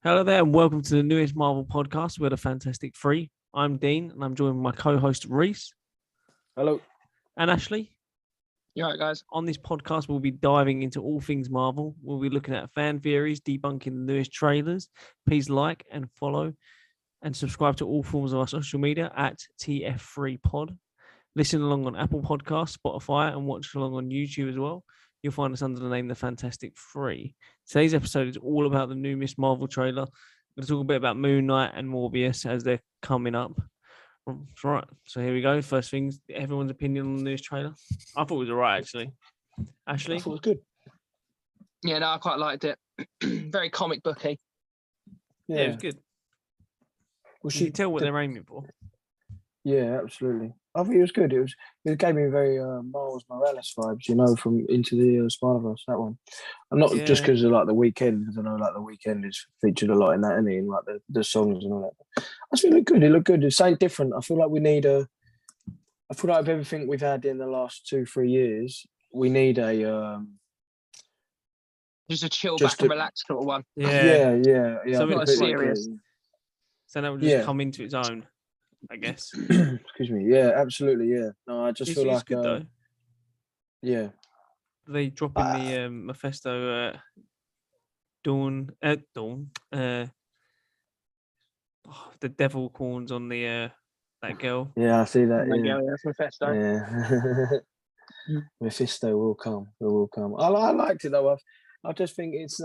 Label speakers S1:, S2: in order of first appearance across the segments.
S1: Hello there, and welcome to the newest Marvel podcast. We're the Fantastic Three. I'm Dean, and I'm joined by my co-host Reese.
S2: Hello.
S1: And Ashley.
S3: You all right, guys?
S1: On this podcast, we'll be diving into all things Marvel. We'll be looking at fan theories, debunking the newest trailers. Please like and follow and subscribe to all forms of our social media at TF3Pod. Listen along on Apple Podcasts, Spotify, and watch along on YouTube as well. You'll find us under the name The Fantastic Three. Today's episode is all about the new Miss Marvel trailer. We're going to talk a bit about Moon Knight and Morbius as they're coming up. Right, so here we go. First things, everyone's opinion on the news trailer. I thought it was all right, actually. Ashley?
S2: I thought it was good.
S3: Yeah, no, I quite liked it. Very comic booky.
S1: Yeah, it was good.
S2: Well,
S1: you can tell what they're aiming for.
S2: Yeah, absolutely. I think it was good. It gave me very Miles Morales vibes, from Into the Spider-Verse, that one. And not just because of like the weekend, because I know like the weekend is featured a lot in that, isn't it? And like the songs and all that. I just feel it looked good. It looked good. It's something different. I feel like we need I feel like of everything we've had in the last 2-3 years, we need
S3: just a chill back and relax sort of one.
S2: Yeah.
S1: So
S3: not serious.
S1: So that would just come into its own, I guess.
S2: Excuse me. Yeah, absolutely. Yeah. No, I just feel like
S1: good though.
S2: Yeah.
S1: They drop in the Mephisto Dawn. The devil corns on the that girl.
S2: Yeah, I see that.
S3: Yeah, that's Mephisto.
S2: Yeah. Mephisto will come. It will come. I liked it though. I just think it's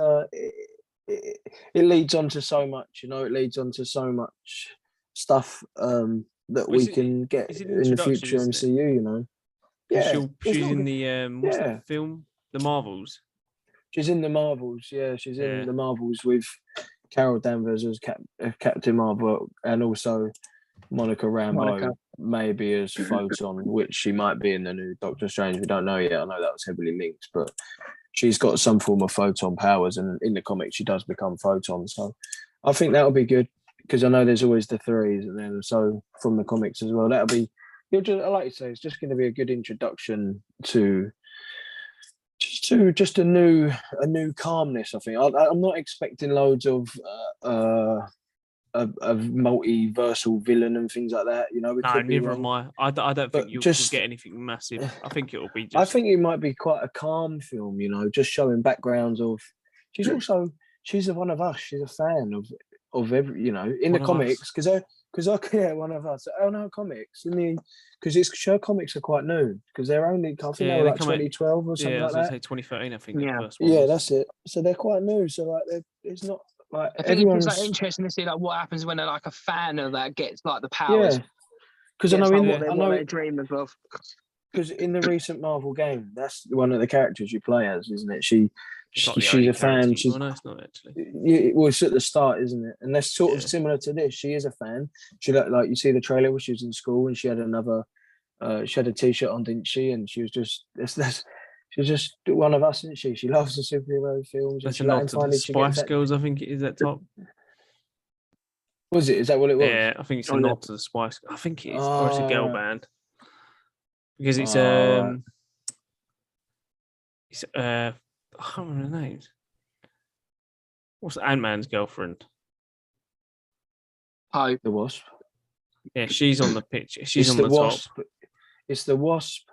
S2: it leads on to so much. It leads on to so much stuff that we can get in the future MCU.
S1: Yeah, she's in the what's that film? The Marvels.
S2: She's in the Marvels. Yeah, she's in the Marvels with Carol Danvers as Captain Marvel, and also Monica Rambeau maybe as Photon, which she might be in the new Doctor Strange. We don't know yet. I know that was heavily linked, but she's got some form of photon powers, and in the comics she does become Photon. So I think that'll be good, because I know there's always the threes, and then so from the comics as well. That'll be, like you say, it's just going to be a good introduction to just a new calmness. I think I'm not expecting loads of multiversal villain and things like that.
S1: No, neither am I. I don't think you'll get anything massive. I think it'll be just...
S2: I think it might be quite a calm film, just showing backgrounds of... She's one of us. She's a fan of every, in the comics, because one of us. Oh no, comics. Because her comics are quite new, because they're only, I think they were like 2012 or something like that.
S1: Say 2013, I think.
S3: Yeah,
S1: the first one
S2: was. That's it. So they're quite new. So like, it's not like
S3: I think it's like interesting to see like what happens when like a fan of that gets like the powers.
S2: Because I know
S3: what they dream of.
S2: Because in the recent Marvel game, that's one of the characters you play as, isn't it? She's a fan.
S1: No, it's not actually.
S2: Well, it's at the start, isn't it? And that's sort of similar to this. She is a fan. She like you see the trailer where she was in school, and she had she had a T-shirt on, didn't she? And she was just she's just one of us, isn't she? She loves the superhero films.
S1: That's a nod to the Spice Girls, I think it is at top.
S2: Was it? Is that what it was?
S1: Yeah, I think it's a nod to the Spice. I think it is. Or it's a girl band. Because it's I can't remember the names. What's Ant-Man's girlfriend?
S3: Oh,
S2: the Wasp.
S1: Yeah, she's on the picture. She's on the
S2: Wasp.
S1: top.
S2: It's the Wasp,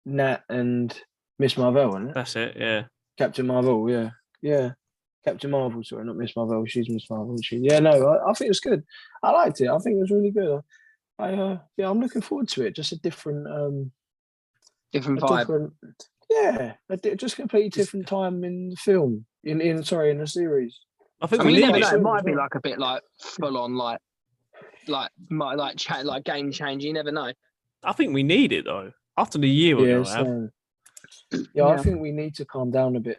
S2: Nat, and Miss Marvel, isn't it?
S1: That's it. Yeah.
S2: Captain Marvel. Yeah. Captain Marvel. Sorry, not Miss Marvel. She's Miss Marvel. I think it was good. I liked it. I think it was really good. I'm looking forward to it. Just a different
S3: vibe.
S2: Just completely different time in the film. In the series.
S1: I think
S3: you never know. It might be like a bit like full on like game change. You never know.
S1: I think we need it though. After the year we're gonna have.
S2: I think we need to calm down a bit.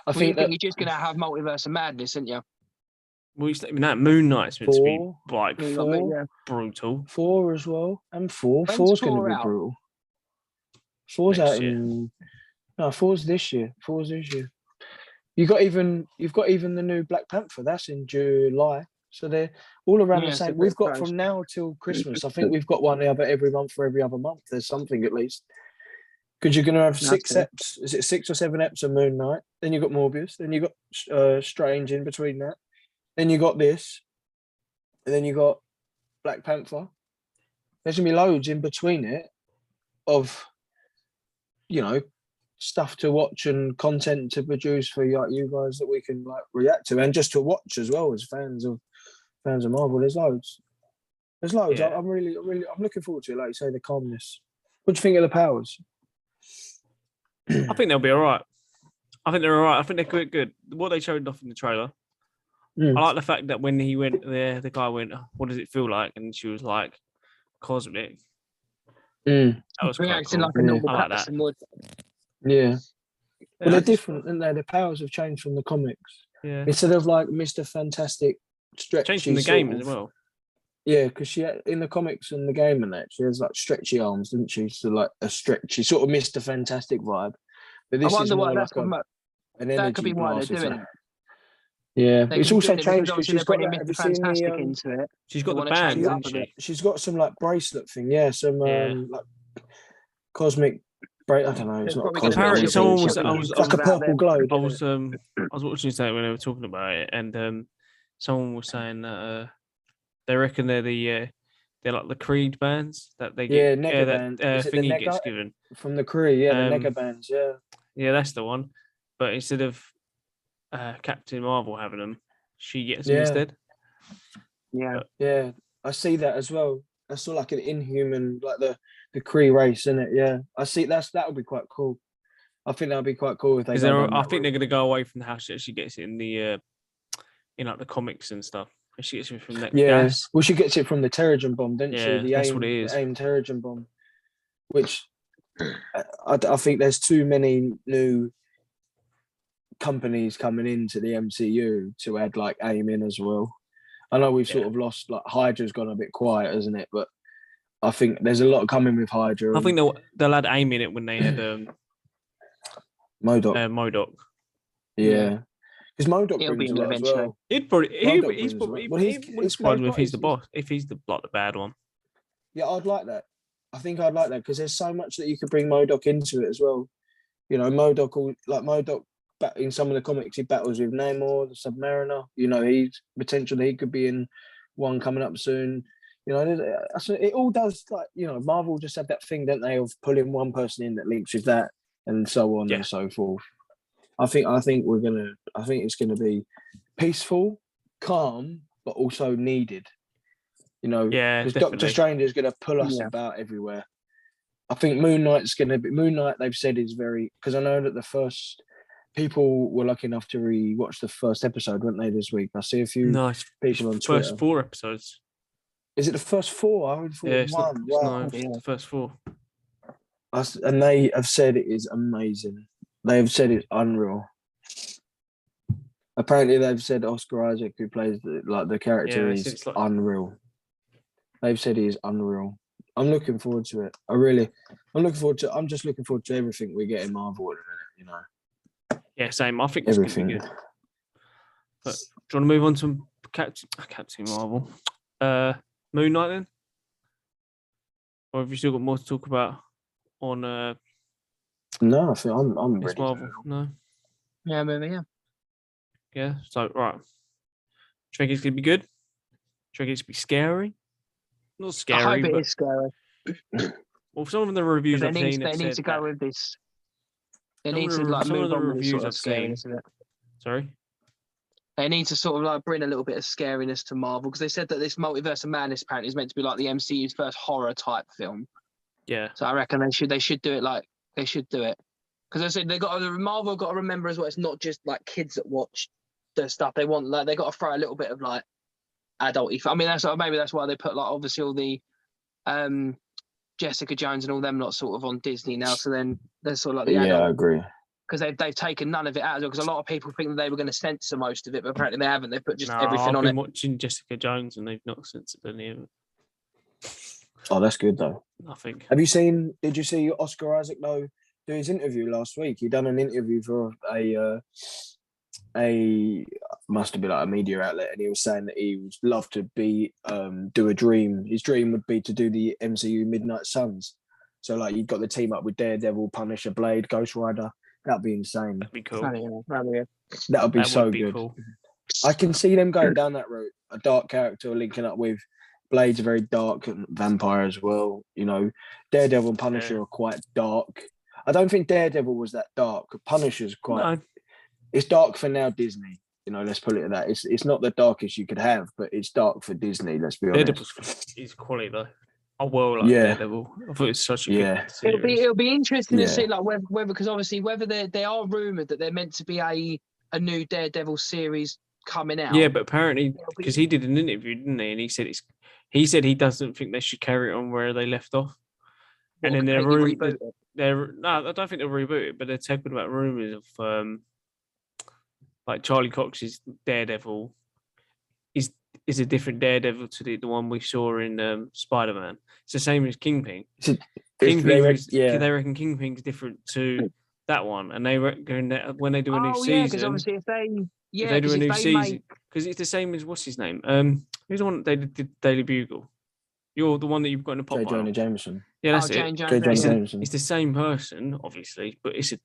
S2: I think
S3: you're just gonna have multiverse of madness, aren't you?
S1: Well, that Moon Knight's meant to be like brutal.
S2: 4 as well, and 4's going to be brutal. 4's out in 4's this year. 4's this year. You've got even the new Black Panther. That's in July. So they're all around the same. We've got from now till Christmas. I think we've got one every month for every other month. There's something at least. Because you're going to have 6 eps. Is it 6 or 7 eps of Moon Knight? Then you've got Morbius. Then you've got Strange in between that. Then you got this, and then you got Black Panther. There's gonna be loads in between it of, stuff to watch and content to produce for you guys that we can like react to, and just to watch as well as fans of Marvel. There's loads.
S1: Yeah.
S2: I'm looking forward to it. Like you say, the calmness. What do you think of the powers?
S1: I think they'll be all right. I think they're all right. I think they're quite good. What they showed off in the trailer. I like the fact that when he went there, the guy went, "Oh, what does it feel like?" And she was like, "Cosmic." That was quite
S3: Reacting
S1: cool.
S3: like a normal
S1: I like that.
S3: person would.
S2: Yeah. Well, they're different, aren't they? The powers have changed from the comics.
S1: Yeah.
S2: Instead of like Mr. Fantastic stretchy.
S1: Changed from the game as well.
S2: Yeah, because she in the comics and the game and that she has like stretchy arms, didn't she? So like a stretchy sort of Mr. Fantastic vibe. But this is more like an energy
S3: that could be why
S2: blast.
S3: they're doing it.
S2: Yeah,
S3: They
S2: it's
S3: can
S2: also
S3: do it
S2: changed
S3: because
S2: because she's got.
S3: bringing
S2: Have you
S3: Mr.
S2: seen
S3: Fantastic
S2: the?
S3: into it.
S1: She's got
S3: They
S1: the
S3: wanna change
S1: band,
S3: it up
S1: hasn't
S3: a bit.
S1: she?
S2: She's got some like bracelet thing. Yeah, some
S1: Yeah.
S2: like cosmic. I don't know. It's
S3: They're
S2: not
S3: probably
S2: cosmic.
S3: gonna
S1: Apparently,
S3: make
S1: someone
S3: sure
S1: was.
S3: that
S1: I was.
S2: It's like a
S3: about
S2: purple
S3: them.
S2: glow.
S1: I was watching something when they were talking about it, and someone was saying that they reckon they're like the Creed bands that they get.
S2: Yeah, Nega band. Is it the
S1: thingy
S2: Nega
S1: gets given.
S2: from the Kree? Yeah, the
S1: Um,
S2: Nega bands. Yeah.
S1: Yeah, that's the one. But instead of Captain Marvel having them, she gets them
S2: Yeah.
S1: instead.
S3: Yeah.
S2: Yeah, I see that as well. That's sort of like an inhuman, like the Kree race, isn't it? Yeah, I see. That would be quite cool. I think that would be quite cool if they.
S1: Because
S2: go down
S1: I
S2: that
S1: think
S2: route.
S1: they're going to go away from how she gets it in the in like the comics and stuff. She gets it from that gas.
S2: Well, she gets it from the Terrigen bomb, doesn't she?
S1: Yeah, that's what it is.
S2: The AIM Terrigen bomb, which I think there's too many new companies coming into the MCU to add like AIM in as well. I know we've sort of lost, like Hydra's gone a bit quiet, hasn't it? But I think there's a lot coming with Hydra.
S1: I think they'll add AIM in it when they had
S2: MODOK.
S1: MODOK.
S2: Yeah. Because MODOK
S3: It'll
S2: brings
S3: be
S2: a
S3: him
S2: lot as
S3: eventually.
S2: well.
S1: He'd probably
S2: MODOK
S1: he's
S2: brings
S1: probably
S2: a lot. Well, he's
S1: wouldn't surprise me if he's
S2: got-
S1: the boss. If he's the bad one.
S2: Yeah, I'd like that. I think I'd like that because there's so much that you could bring MODOK into it as well. You know, MODOK in some of the comics he battles with Namor, the Submariner. You know, he could be in one coming up soon. You know, it all does, like, you know, Marvel just have that thing, don't they, of pulling one person in that links with that and so on and so forth. I think it's gonna be peaceful, calm, but also needed. You know, because Doctor Strange is gonna pull us about everywhere. I think Moon Knight, they've said, is very, because I know that the first people were lucky enough to re-watch the first episode, weren't they, this week? I see a few people on Twitter.
S1: First 4 episodes.
S2: Is it the first 4? I would thought
S1: it's
S2: one.
S1: the first 4.
S2: And they have said it is amazing. They have said it's unreal. Apparently, they've said Oscar Isaac, who plays the character, is unreal. They've said he is unreal. I'm looking forward to it. I'm just looking forward to everything we get in Marvel at the minute, you know.
S1: Yeah, same. I think it's going to be good. But do you want to move on to Captain Marvel? Moon Knight then? Or have you still got more to talk about on
S2: No, I think I'm ready.
S1: Marvel? No?
S3: Yeah, maybe, yeah.
S1: Yeah, so, right. Do you think it's going to be good? Do you think it's going to be scary? Not scary,
S3: I hope
S1: but
S3: it is scary.
S1: Well, some of the reviews I've seen,
S3: they need to go with this. They need to like move on with this sort of scariness of it.
S1: Sorry?
S3: They need to sort of like bring a little bit of scariness to Marvel, because they said that this Multiverse of Madness apparently is meant to be like the MCU's first horror type film.
S1: Yeah.
S3: So I reckon they should do it because I said Marvel got to remember as well. It's not just like kids that watch the stuff. They want they got to throw a little bit of like adult. I mean, maybe that's why they put like obviously all the Jessica Jones and all them lot sort of on Disney now. So then they're sort of like the adult.
S2: Yeah, I agree.
S3: Because they've taken none of it out, because a lot of people think that they were going to censor most of it, but apparently they haven't. They've put just everything on it.
S1: I've been watching Jessica Jones and they've not censored any of it.
S2: Oh, that's good though.
S1: I think.
S2: Did you see Oscar Isaac though do his interview last week? He done an interview for a must have been like a media outlet, and he was saying that he would love to do a dream. His dream would be to do the MCU Midnight Suns. So like you've got the team up with Daredevil, Punisher, Blade, Ghost Rider. That'd be insane.
S1: That'd be cool.
S2: That would be so good.
S1: Cool.
S2: I can see them going down that route. A dark character linking up with Blade's a very dark vampire as well. You know, Daredevil and Punisher are quite dark. I don't think Daredevil was that dark. Punisher's quite. No. It's dark for now Disney. You know, let's put it at that. It's not the darkest you could have, but it's dark for Disney. Let's be honest.
S1: Daredevil is quality though. I will like Daredevil. I thought it's such a good series.
S3: It'll be interesting to see like whether because obviously whether they are rumored that they're meant to be a new Daredevil series coming out.
S1: Yeah, but apparently because he did an interview, didn't he? And he said he doesn't think they should carry it on where they left off. And then they're no, I don't think they'll reboot it, but they're talking about rumors of like Charlie Cox's Daredevil is a different Daredevil to the one we saw in Spider-Man. It's the they reckon Kingpin's different to that one, and they reckon that when they do a new season,
S3: because obviously if they
S1: do a new season, because it's the same as what's his name? Who's the one that did Daily Bugle? You're the one that you've got in the pop.
S2: J. Jonah Jameson.
S1: Yeah, that's it.
S2: Jameson.
S1: It's the same person, obviously, but it's a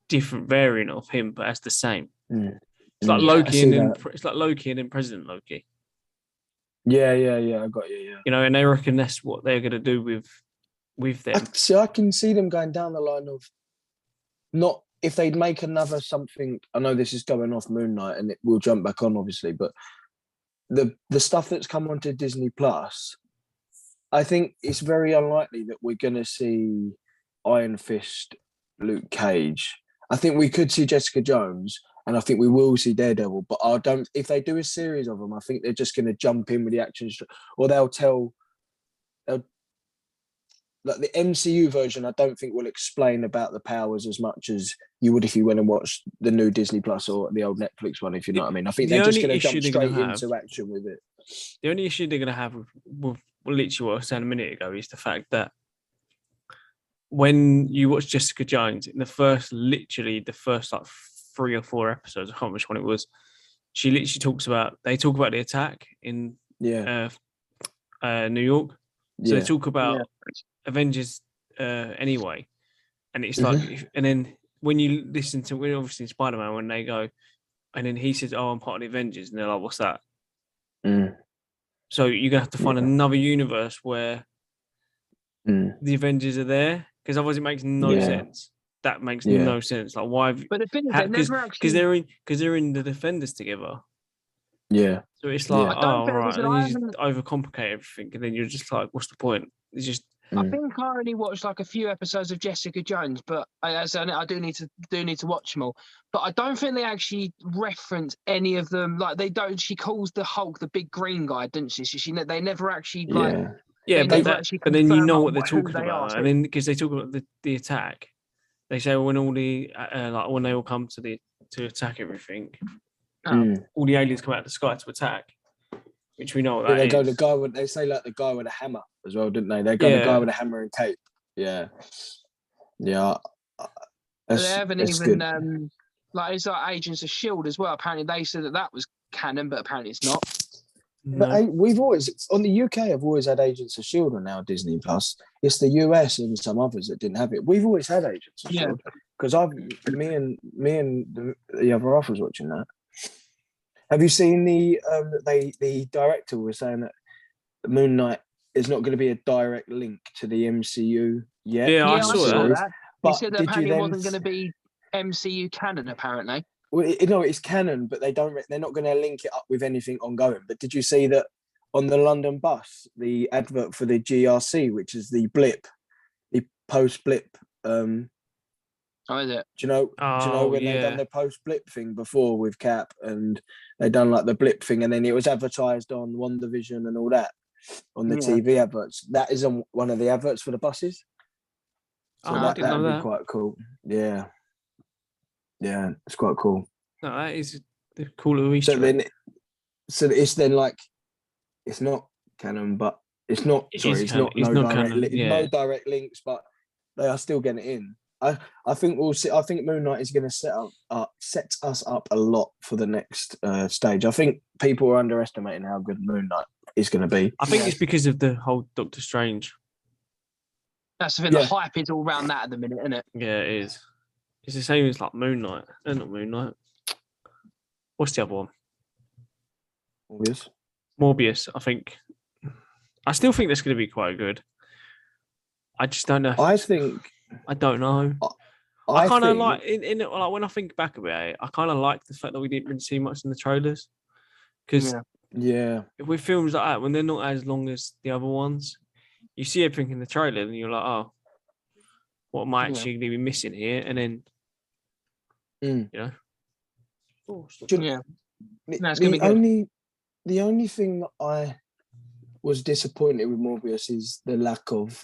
S1: different variant of him, but that's the same. It's like Loki it's like Loki and then President Loki.
S2: Yeah, I got you. Yeah,
S1: you know, and they reckon that's what they're going to do with them.
S2: I can see them going down the line of not if they'd make another something. I know this is going off Moon Knight, and it will jump back on obviously, but the stuff that's come onto Disney Plus, I think it's very unlikely that we're going to see Iron Fist, Luke Cage. I think we could see Jessica Jones. And I think we will see Daredevil, but I don't. If they do a series of them, I think they're just going to jump in with the action, or they'll like the MCU version. I don't think will explain about the powers as much as you would if you went and watched the new Disney Plus or the old Netflix one. If you know what I mean, I think they're just going to jump straight into action with it.
S1: The only issue they're going to have with literally what I was saying a minute ago is the fact that when you watch Jessica Jones in the first like 3 or 4 episodes, I can't remember which one it was. She literally they talk about the attack in New York. So they talk about Avengers anyway. And it's like, and then when you listen to, obviously in Spider-Man, when they go, and then he says, "Oh, I'm part of the Avengers," and they're like, "What's that?" So you're gonna have to find another universe where the Avengers are there, because otherwise it makes no sense. That makes no sense. Like, why?
S3: But the thing is,
S1: because they're in the Defenders together.
S2: Yeah.
S1: So it's like, right, and you just overcomplicate everything, and then you're just like, what's the point? It's just.
S3: I think I only watched like a few episodes of Jessica Jones, but I do need to watch them all. But I don't think they actually reference any of them. Like they don't. She calls the Hulk the big green guy, didn't she? They never actually like.
S1: Yeah, but then you know what they're talking about, and then because they talk about the attack. They say when all the when they all come to attack everything, all the aliens come out of the sky to attack, which we know what that
S2: they
S1: is.
S2: Go the guy with they say like the guy with a hammer as well, didn't they? They go the guy with a hammer and cape. Yeah.
S3: They haven't even like it's like Agents of S.H.I.E.L.D. as well. Apparently they said that was canon, but apparently it's not.
S2: No. But we've always on the UK. I've always had Agents of S.H.I.E.L.D. on now Disney Plus. It's the US and some others that didn't have it. We've always had Agents of S.H.I.E.L.D. because me and the other half was watching that. Have you seen the director was saying that Moon Knight is not going to be a direct link to the MCU yet?
S1: Yeah, I saw that.
S3: But he said that apparently it wasn't going to be MCU canon. Apparently.
S2: Well, it's canon, but they're not going to link it up with anything ongoing. But did you see that on the London bus, the advert for the GRC, which is the blip, the post-blip?
S3: Is it?
S2: Do you know when they done the post-blip thing before with Cap, and they done like the blip thing, and then it was advertised on WandaVision and all that on the TV adverts. That is on one of the adverts for the buses. So that'd be quite cool. Yeah. Yeah, it's quite cool.
S1: No, that is the cool little Easter egg.
S2: So it's then like, it's not canon, but it's not. No direct links, but they are still getting it in. I think we'll see. I think Moon Knight is going to set us up a lot for the next stage. I think people are underestimating how good Moon Knight is going to be.
S1: I think it's because of the whole Doctor Strange.
S3: That's the thing. The hype is all around that at the minute, isn't it?
S1: Yeah, it is. It's the same as like Moon Knight. Not Moon Knight. What's the other one? Morbius, I think. I still think that's going to be quite good. I just don't know.
S2: I think.
S1: I don't know. I kind of like like when I think back about it, I kind of like the fact that we didn't really see much in the trailers. Because if with films like that, when they're not as long as the other ones, you see everything in the trailer and you're like, oh, what am I actually going to be missing here? And then, you know.
S2: The only thing that I was disappointed with Morbius is the lack of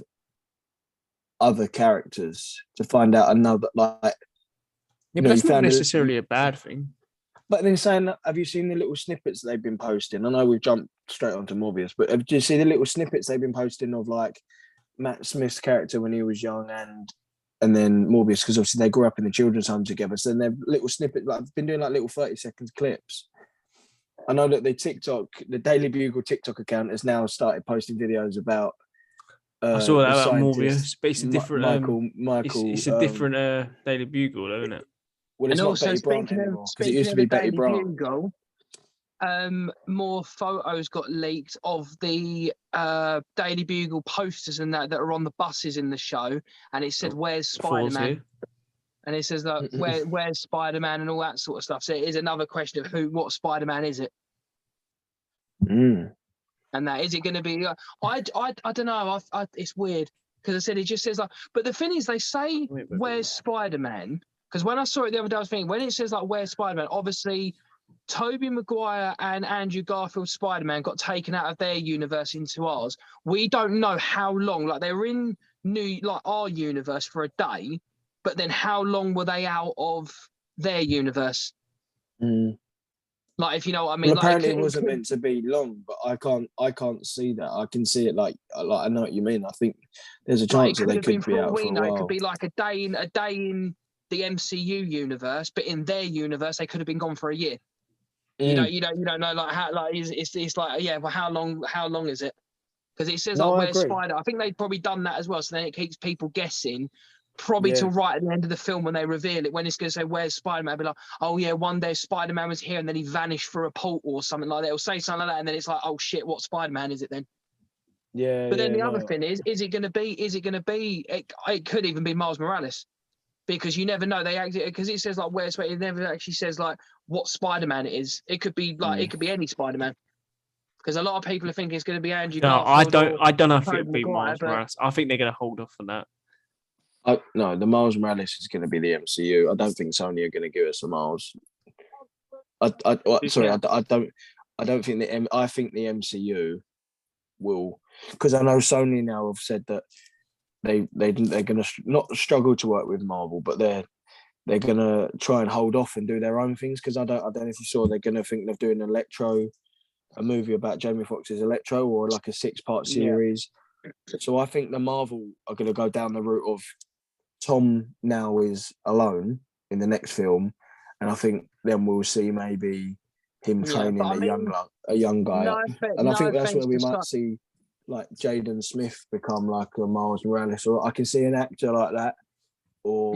S2: other characters to find out another, like.
S1: Yeah, but that's not necessarily a bad thing.
S2: But then saying, have you seen the little snippets they've been posting? I know we've jumped straight onto Morbius, but have you seen the little snippets they've been posting of like Matt Smith's character when he was young and then Morbius, because obviously they grew up in the children's home together. So then they're little snippets, like I've been doing like little 30-second clips. I know that the Daily Bugle TikTok account has now started posting videos about.
S1: I saw that about Morbius, but it's a different
S2: Michael.
S1: It's a different Daily Bugle, though, isn't it?
S2: Well, it's not Betty Brant anymore because it used to be Betty Brant.
S3: Bugle, more photos got leaked of the Daily Bugle posters and that are on the buses in the show, and it said, "Where's Spider-Man?" And it says like, "Where's Spider-Man?" and all that sort of stuff. So it is another question of what Spider-Man is it? And that is it going to be? I don't know. It's weird because I said it just says like, but the thing is, they say, "Where's Spider-Man?" Because when I saw it the other day, I was thinking, when it says like, "Where's Spider-Man?" Obviously, Tobey Maguire and Andrew Garfield's Spider-Man got taken out of their universe into ours. We don't know how long. Like they were in our universe for a day, but then how long were they out of their universe? Like, if you know what I mean.
S2: Well, apparently it wasn't meant to be long, but I can't see that. I can see it like I know what you mean. I think there's a chance that they could be out for a while.
S3: It could be like a day in the MCU universe, but in their universe they could have been gone for a year. You don't know like how like it's like well how long is it? Because it says where's Spider. I think they've probably done that as well, so then it keeps people guessing. Probably till right at the end of the film when they reveal it, when it's going to say where's Spider-Man, be like, oh yeah, one day Spider-Man was here and then he vanished through a portal or something like that. It'll say something like that, and then it's like, oh shit, what Spider-Man is it then?
S2: Yeah.
S3: But then the other thing is it going to be? It could even be Miles Morales. Because you never know, because it says like where's Spider. It never actually says like what Spider-Man it is. It could be like it could be any Spider-Man. Because a lot of people are thinking it's going to be Andrew.
S1: No, I don't know if it'll be Miles Morales. I think they're going to hold off on that.
S2: No, the Miles Morales is going to be the MCU. I don't think Sony are going to give us a Miles. I don't think I think the MCU will, because I know Sony now have said that they're going to not struggle to work with Marvel, but they're going to try and hold off and do their own things. Because I don't know if you saw, they're going to think of doing a movie about Jamie Foxx's Electro, or like a 6-part series. So I think the Marvel are going to go down the route of Tom now is alone in the next film, and I think then we'll see maybe him training a young guy, and I think that's where we might see like Jaden Smith become like a Miles Morales, or I can see an actor like that, or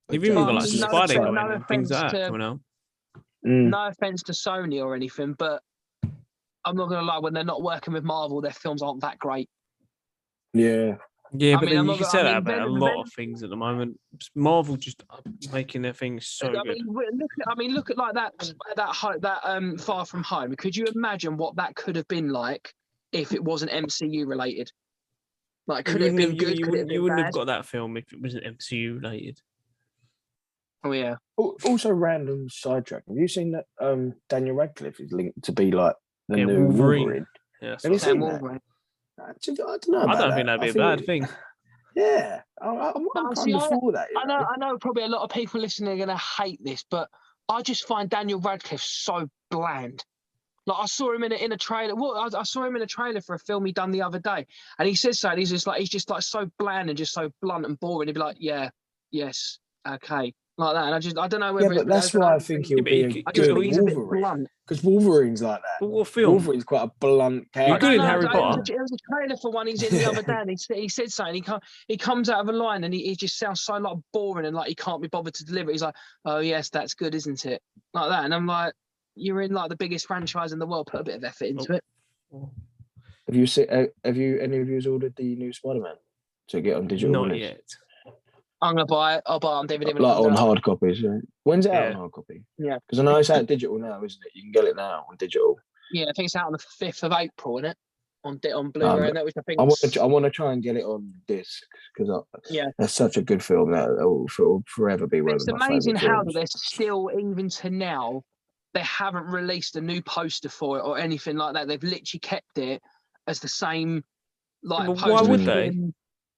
S1: you've even got like Spider-Man and things like that coming out.
S3: No offense to Sony or anything, but I'm not gonna lie, when they're not working with Marvel, their films aren't that great.
S1: Yeah, but then you can say that about a lot of things at the moment. Marvel just making their things so good.
S3: Look at like that Far From Home. Could you imagine what that could have been like if it wasn't MCU related? Like, could it have been good?
S1: You wouldn't have got that film if it wasn't MCU related.
S3: Oh yeah.
S2: Also, random sidetrack. Have you seen that Daniel Radcliffe is linked to be like the new Wolverine?
S1: Yeah,
S2: have you seen that? I don't know.
S1: I don't think that'd be a bad thing.
S2: Yeah, I'm kind of for that.
S3: I know probably a lot of people listening are going to hate this, but I just find Daniel Radcliffe so bland. Like, I saw him in a trailer. I saw him in a trailer for a film he done the other day, and he says so. He's just like so bland and just so blunt and boring. He'd be like, yeah, yes, okay. Like that, and I don't know whether.
S2: Yeah, but that's why I think he'll be a good Wolverine. Because Wolverine's like that.
S1: But what film?
S2: Wolverine's quite a blunt character.
S1: You're good in Harry Potter.
S3: It was a trailer for one he's in the other day, and he said something. He comes out of a line, and he just sounds so like boring and like he can't be bothered to deliver. He's like, "Oh yes, that's good, isn't it?" Like that, and I'm like, you're in like the biggest franchise in the world. Put a bit of effort into it.
S2: Have you seen? Have you any of you ordered the new Spider-Man to get on digital?
S1: Not
S2: release?
S1: yet.
S3: I'm gonna buy it. I'll buy it on DVD.
S2: Like on hard copies. Yeah. When's it out on
S1: Yeah.
S2: hard copy?
S3: Yeah.
S2: Because I know it's out digital now, isn't it? You can get it now on digital.
S3: Yeah, I think it's out on the 5th of April, isn't it? On Blu-ray, and that which I think.
S2: I want to try and get it on disc because that's such a good film that will forever be one of my favourite films.
S3: It's amazing how they're still, even to now, they haven't released a new poster for it or anything like that. They've literally kept it as the same. Like,
S1: poster. Why would they?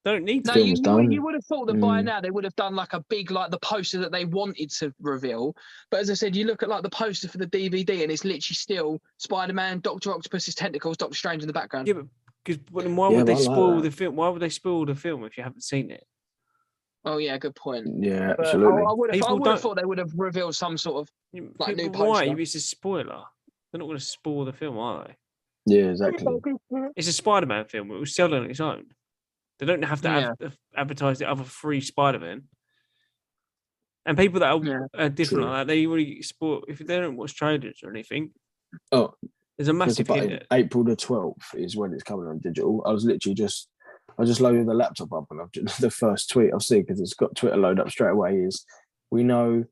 S1: They don't need to.
S3: No, you would have thought that by now they would have done like a big, like the poster that they wanted to reveal. But as I said, you look at like the poster for the DVD and it's literally still Spider-Man, Dr. Octopus's tentacles, Doctor Strange in the background.
S1: Yeah, but why would they spoil the film? Why would they spoil the film if you haven't seen it?
S3: Oh yeah, good point.
S2: Yeah, absolutely.
S3: I would have thought they would have revealed some sort of like new poster.
S1: Why? It's a spoiler. They're not going to spoil the film, are they?
S2: Yeah, exactly.
S1: It's a Spider-Man film. It will sell on its own. They don't have to advertise the other 3 Spider-Men. And people that are different like that, they already spoil. If they don't watch trailers or anything, there's a massive hint.
S2: April the 12th is when it's coming on digital. I just loaded the laptop up and the first tweet I've seen because it's got Twitter load up straight away is we know,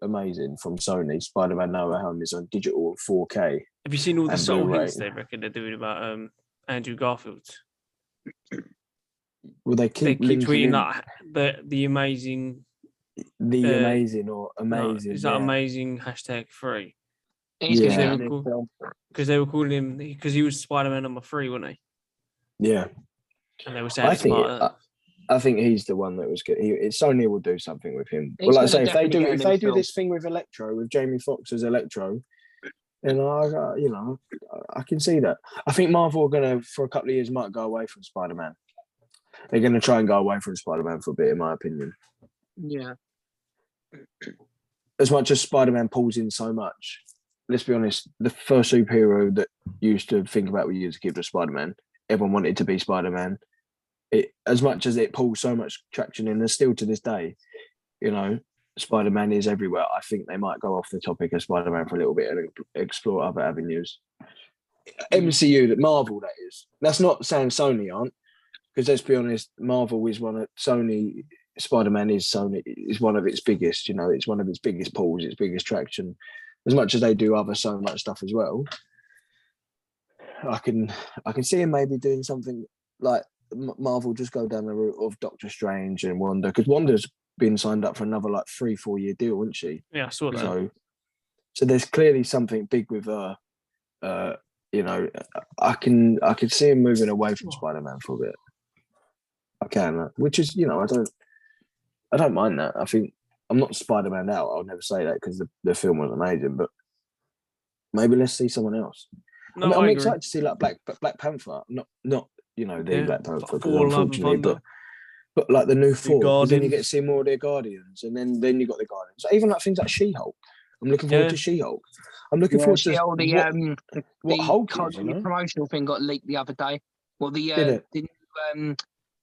S2: amazing from Sony. Spider-Man No Way Home is on digital 4K.
S1: Have you seen all the subtle hints they reckon they're doing about Andrew Garfield?
S2: Well, they keep
S1: tweeting that the amazing,
S2: amazing or amazing.
S1: Is that amazing #3?
S3: Because
S1: they were calling him because he was Spider-Man number 3, wasn't he?
S2: Yeah,
S1: and they were saying
S2: I think he's the one that was good. Sony will do something with him. Well, like I say, if they do this thing with Electro, with Jamie Foxx as Electro, then I can see that. I think Marvel are gonna for a couple of years might go away from Spider-Man. They're going to try and go away from Spider-Man for a bit, in my opinion.
S3: Yeah.
S2: As much as Spider-Man pulls in so much, let's be honest, the first superhero that you used to think about when you was a kid was Spider-Man. Everyone wanted to be Spider-Man. As much as it pulls so much traction in, and still to this day, Spider-Man is everywhere. I think they might go off the topic of Spider-Man for a little bit and explore other avenues. MCU, Marvel, that is. That's not saying Sony aren't. Because let's be honest, Marvel is one of Sony. Spider-Man is one of its biggest. It's one of its biggest pulls, its biggest traction. As much as they do so much stuff as well, I can see him maybe doing something like Marvel. Just go down the route of Doctor Strange and Wanda, because Wanda's been signed up for another 3-4 year deal, isn't she?
S1: Yeah, I saw that.
S2: So there's clearly something big with her. I can see him moving away from Spider-Man for a bit. I can, which is, I don't mind that. I think I'm not Spider-Man out. I'll never say that because the film was amazing, but maybe let's see someone else. No, I'm excited to see Black Panther, not Black Panther, unfortunately, but like the new Thor, because then you get to see more of their Guardians, and then you got the Guardians. So even things like She-Hulk. I'm looking forward to She-Hulk. I'm looking forward to what Hulk is.
S3: The promotional thing got leaked the other day. Well,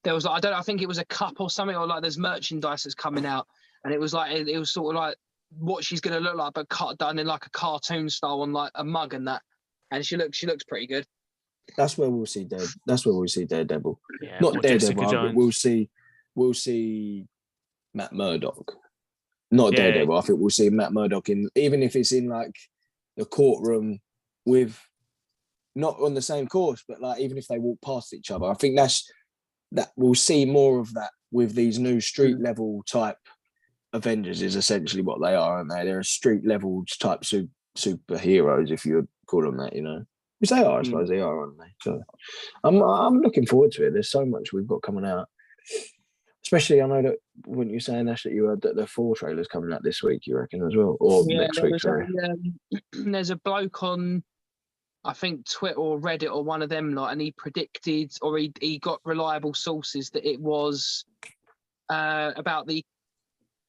S3: there was I think it was a cup or something, or there's merchandise that's coming out, and it was sort of like what she's gonna look like, but done in like a cartoon style on like a mug and that, and she looks pretty good.
S2: That's where we'll see Daredevil.
S1: Yeah,
S2: not Daredevil, but we'll see Matt Murdock. Not Daredevil. I think we'll see Matt Murdock even if it's in like the courtroom with not on the same course, but even if they walk past each other, I think that we'll see more of that with these new street level type Avengers is essentially what they are, aren't they? They're a street level type superheroes, if you would call them that, Which they are, I suppose they are, aren't they? So I'm looking forward to it. There's so much we've got coming out. Especially, I know that when you're saying, Ash, that you heard that the 4 trailers coming out this week, you reckon, as well? Or next week, sorry.
S3: There's a bloke on, I think, Twitter or Reddit or one of them, and he predicted, or he got reliable sources that it was about the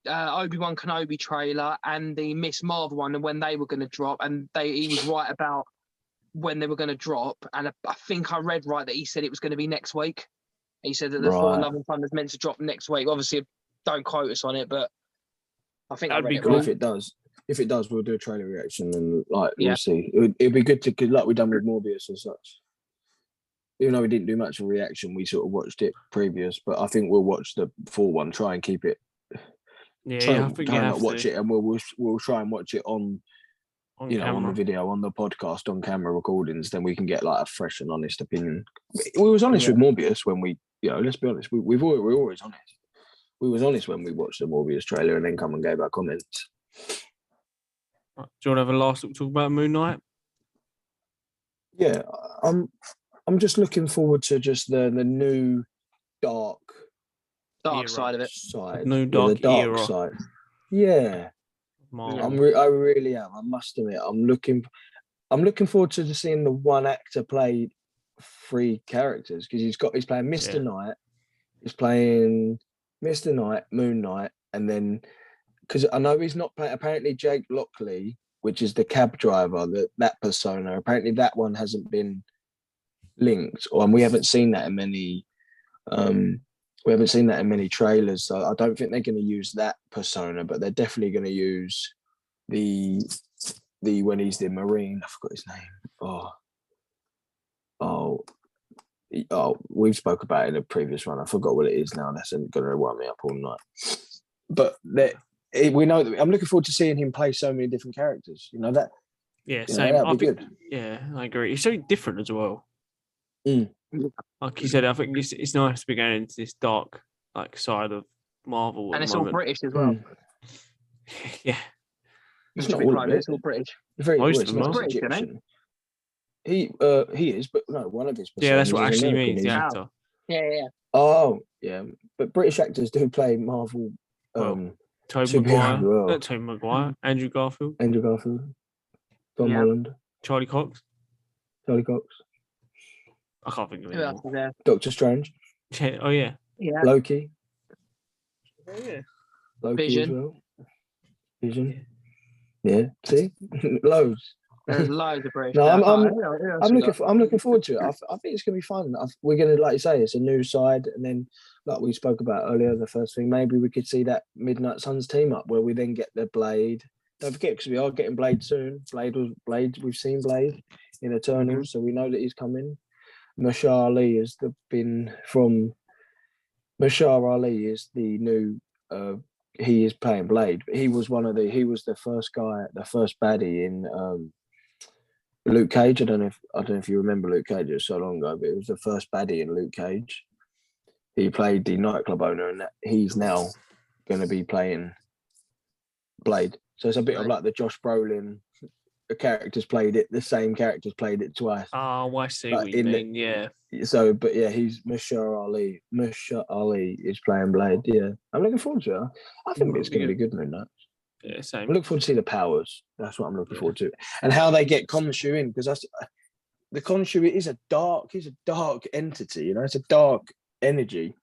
S3: Obi-Wan Kenobi trailer and the Miss Marvel one, and when they were going to drop, and he was right about when they were going to drop, and I think I read right that he said it was going to be next week. He said that the Thor: Love and Thunder is meant to drop next week. Obviously, don't quote us on it, but I think
S1: that'd be
S2: cool if it does. if it does, we'll do a trailer reaction and we'll see. It'd be good to, like we done with Morbius and such. Even though we didn't do much of a reaction, we sort of watched it previous. But I think we'll watch the full one. Try and keep it.
S1: I think
S2: try
S1: you
S2: and
S1: have
S2: not watch it, and we'll try and watch it on
S1: camera.
S2: on the video, on the podcast, on camera recordings. Then we can get like a fresh and honest opinion. We was honest with Morbius when we, let's be honest. We're always honest. We was honest when we watched the Morbius trailer and then come and gave our comments.
S1: Right. Do you want to have a last talk about Moon Knight?
S2: Yeah, I'm just looking forward to just the new dark
S3: side of it.
S1: New dark era.
S2: Side. Yeah. I really am. I must admit, I'm looking forward to seeing the one actor play 3 characters, because he's playing Mr. Knight, he's playing Mr. Knight, Moon Knight, and then because I know he's not playing. Apparently, Jake Lockley, which is the cab driver, that persona. Apparently, that one hasn't been linked, and we haven't seen that in many. We haven't seen that in many trailers, so I don't think they're going to use that persona, but they're definitely going to use the when he's the Marine. I forgot his name. Oh, we've spoke about it in a previous one. I forgot what it is now. That's going to wind me up all night. But we know that I'm looking forward to seeing him play so many different characters. You know that.
S1: Yeah, same. I think, good. Yeah, I agree. It's so different as well. Like you said, I think it's nice to be going into this dark side of Marvel,
S3: and it's all British as well.
S1: Yeah,
S3: it's not all of it. It's all British.
S1: Most of them are
S3: British, isn't
S2: he is, but no, one of his.
S1: Yeah, that's what actually means. The actor.
S3: Yeah.
S2: Oh, yeah, but British actors do play Marvel.
S1: Tobey Maguire, Andrew Garfield,
S2: Tom Holland,
S1: Charlie Cox. I can't think of it anymore.
S2: Doctor Strange.
S1: Oh yeah.
S2: Loki.
S1: Oh yeah.
S2: Loki
S3: Vision.
S2: as well. Vision. Yeah. See, loads.
S3: There's loads of British.
S2: No, I'm looking forward to it. I think it's gonna be fun. We're gonna, like you say, it's a new side, and then like we spoke about earlier, the first thing, maybe we could see that Midnight Suns team up where we then get the Blade. Don't forget, because we are getting Blade soon. Blade. We've seen Blade in Eternals, so we know that he's coming. Mashar Ali is the new. He is playing Blade. He was the first guy, the first baddie in Luke Cage. I don't know if you remember Luke Cage. It was so long ago, but it was the first baddie in Luke Cage. He played the nightclub owner, and he's now going to be playing Blade. So it's a bit of like the Josh Brolin. The same characters played it twice.
S1: Oh, I see what you mean. Yeah.
S2: So, but yeah, he's Mashar Ali. Mashar Ali is playing Blade. Yeah, I'm looking forward to it. I think it's going to be good, Moon Knight.
S1: Yeah, same.
S2: I look forward to see the powers. That's what I'm looking forward to, and how they get Khonshu in, because the Khonshu is a dark entity. You know, it's a dark energy.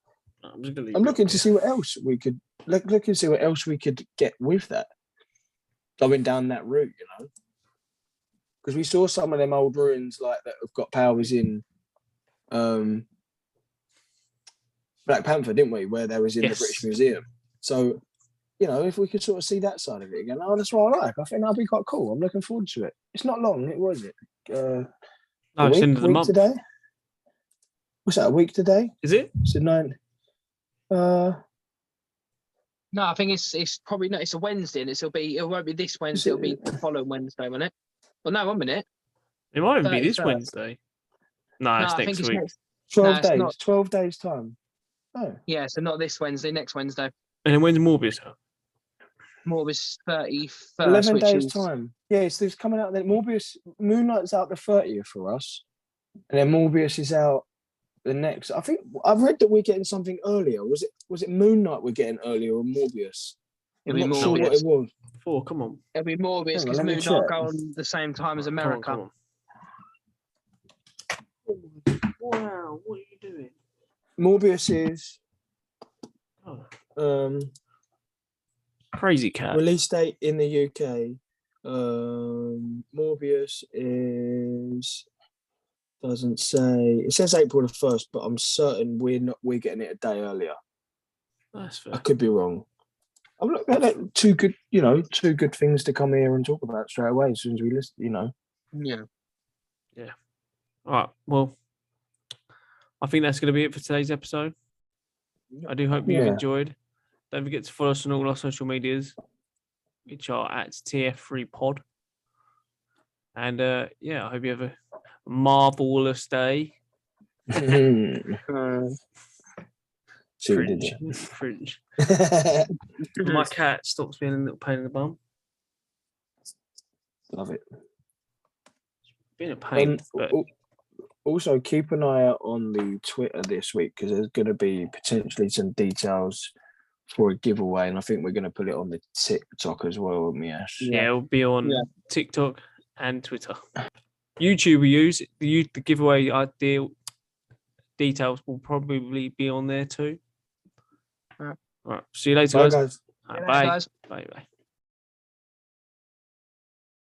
S2: I'm looking to see what else we could get with that. Going down that route, you know. Because we saw some of them old ruins like that have got powers in Black Panther, didn't we? Where they was in the British Museum. So, you know, if we could sort of see that side of it again, that's what I like. I think that'd be quite cool. I'm looking forward to it. It's not long, was it?
S1: It's the end of the month
S2: today. What's that? A week today?
S1: Is it?
S2: It's 9.
S3: No, I think it's probably not. It's a Wednesday, and it won't be this Wednesday. It'll be the following Wednesday, won't it? Well, no, 1 minute.
S1: It might even be this Wednesday. No, it's next week.
S2: 12 days. 12 days time. Oh.
S3: Yeah, so not this Wednesday, next Wednesday.
S1: And then when's Morbius out?
S3: Morbius 31st.
S2: 11 days time. Yeah, it's coming out then. Morbius, Moon Knight's out the 30th for us. And then Morbius is out the next. I think I've read that we're getting something earlier. Was it Moon Knight we're getting earlier or Morbius?
S3: It'll be
S2: I'm not
S3: Morbius.
S2: sure what it was.
S1: Come on.
S3: It'll be Morbius because Moon Knight go on the same time as America.
S1: Come on. Wow, what are you doing?
S2: Morbius is
S1: Crazy Cat.
S2: Release date in the UK. Morbius is doesn't say. It says April the 1st, but I'm certain we're getting it a day earlier.
S1: That's fair.
S2: I could be wrong. I'm looking at two good things to come here and talk about straight away as soon as we listen.
S3: Yeah.
S1: All right. Well, I think that's going to be it for today's episode. I do hope you've enjoyed. Don't forget to follow us on all our social medias, which are at TF3pod. And I hope you have a marvelous day. Fringe. My cat stops being a little pain in the bum.
S2: Love it.
S1: Being a pain. But...
S2: Also, keep an eye out on the Twitter this week because there's going to be potentially some details for a giveaway, and I think we're going to put it on the TikTok as well, won't we, Ash?
S1: Yeah, it'll be on TikTok and Twitter. YouTube we use the giveaway idea details will probably be on there too. All right. See you later, guys.
S2: Bye, guys.
S1: All right, bye. Bye.